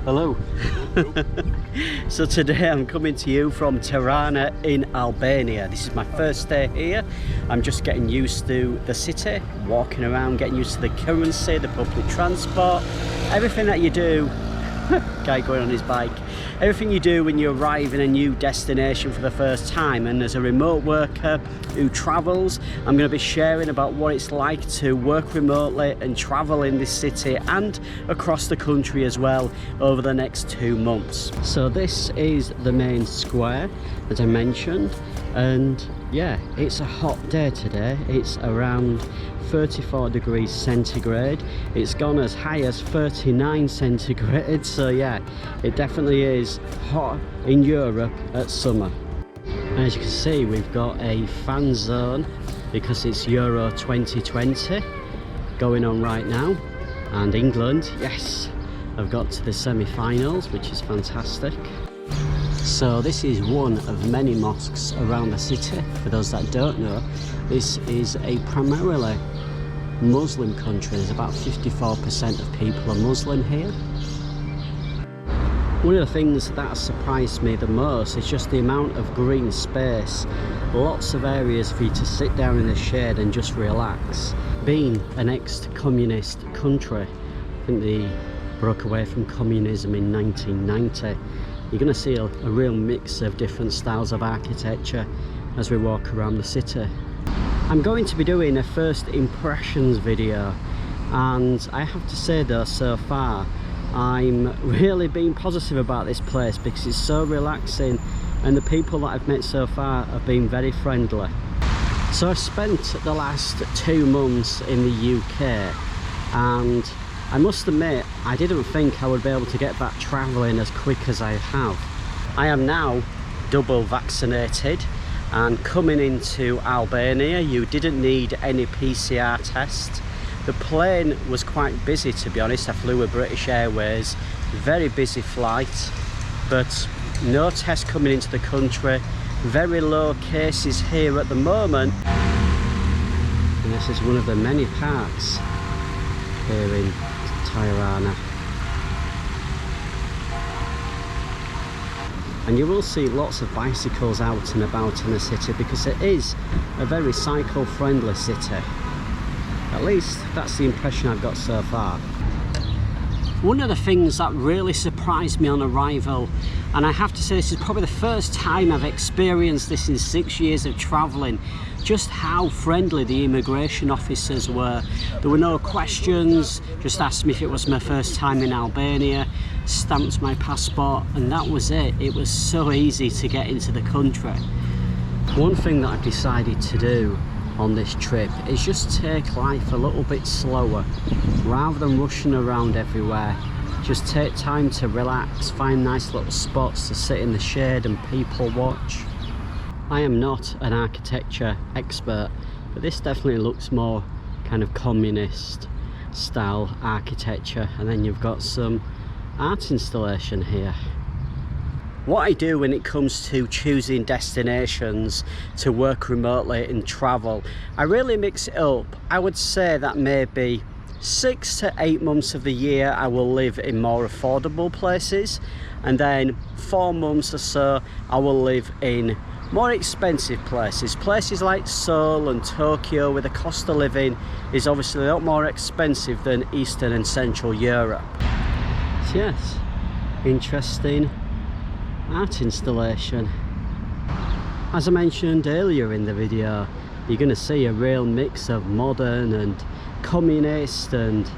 Hello. So today I'm coming to you from Tirana in Albania. This is my first day here. I'm just getting used to the city, walking around, getting used to the currency, the public transport, everything that you do. Guy going on his bike. Everything you do when you arrive in a new destination for the first time. And as a remote worker who travels, I'm going to be sharing about what it's like to work remotely and travel in this city and across the country as well over the next 2 months. So this is the main square, as I mentioned, and yeah, it's a hot day today. It's around 34 degrees centigrade. It's gone as high as 39 centigrade, so yeah, it definitely is hot in Europe at summer. And as you can see, we've got a fan zone because it's Euro 2020 going on right now, and England, yes, have got to the semi-finals, which is fantastic. So this is one of many mosques around the city. For those that don't know, this is a primarily Muslim country. There's about 54% of people are Muslim here. One of the things that surprised me the most is just the amount of green space. Lots of areas for you to sit down in the shade and just relax. Being an ex-communist country, I think they broke away from communism in 1990. You're going to see a real mix of different styles of architecture as we walk around the city. I'm going to be doing a first impressions video, and I have to say though, so far I'm really being positive about this place because it's so relaxing and the people that I've met so far have been very friendly. So I've spent the last 2 months in the UK, and I must admit, I didn't think I would be able to get back travelling as quick as I have. I am now double vaccinated, and coming into Albania you didn't need any PCR test. The plane was quite busy, to be honest. I flew with British Airways, very busy flight, but no test coming into the country. Very low cases here at the moment, and this is one of the many parks here in Tirana. And you will see lots of bicycles out and about in the city because it is a very cycle friendly city. At least that's the impression I've got so far. One of the things that really surprised me on arrival, and I have to say this is probably the first time I've experienced this in 6 years of travelling, just how friendly the immigration officers were. There were no questions, just asked me if it was my first time in Albania, stamped my passport, and that was it. It was so easy to get into the country. One thing that I've decided to do on this trip is just take life a little bit slower. Rather than rushing around everywhere, just take time to relax, find nice little spots to sit in the shade and people watch. I am not an architecture expert, but this definitely looks more kind of communist style architecture, and then you've got some art installation here. What I do when it comes to choosing destinations to work remotely and travel, I really mix it up. I would say that maybe 6 to 8 months of the year I will live in more affordable places, and then 4 months or so I will live in more expensive places. Places like Seoul and Tokyo, where the cost of living is obviously a lot more expensive than Eastern and Central Europe. So yes, interesting art installation. As I mentioned earlier in the video, you're going to see a real mix of modern and communist and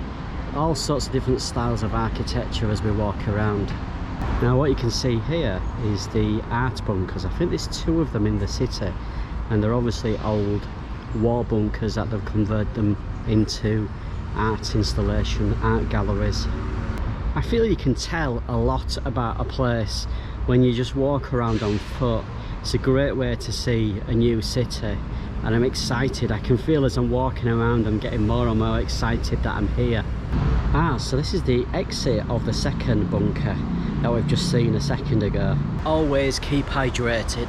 all sorts of different styles of architecture as we walk around. Now what you can see here is the art bunkers. I think there's 2 of them in the city, and they're obviously old war bunkers that they've converted them into art installation, art galleries. I feel you can tell a lot about a place when you just walk around on foot. It's a great way to see a new city, and I'm excited. I can feel as I'm walking around I'm getting more and more excited that I'm here. So this is the exit of the second bunker that we've just seen a second ago. Always keep hydrated.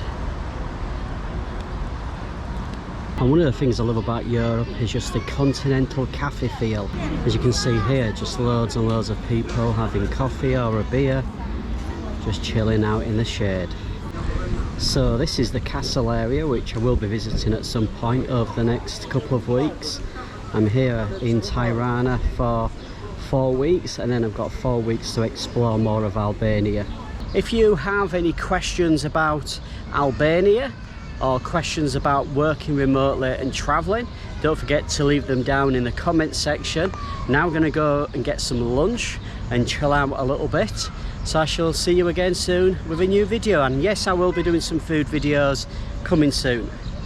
And one of the things I love about Europe is just the continental cafe feel. As you can see here, just loads and loads of people having coffee or a beer, just chilling out in the shade. So this is the castle area, which I will be visiting at some point over the next couple of weeks. I'm here in Tirana for 4 weeks, and then I've got 4 weeks to explore more of Albania. If you have any questions about Albania or questions about working remotely and travelling, don't forget to leave them down in the comment section. Now I'm going to go and get some lunch and chill out a little bit. So I shall see you again soon with a new video, and yes, I will be doing some food videos coming soon.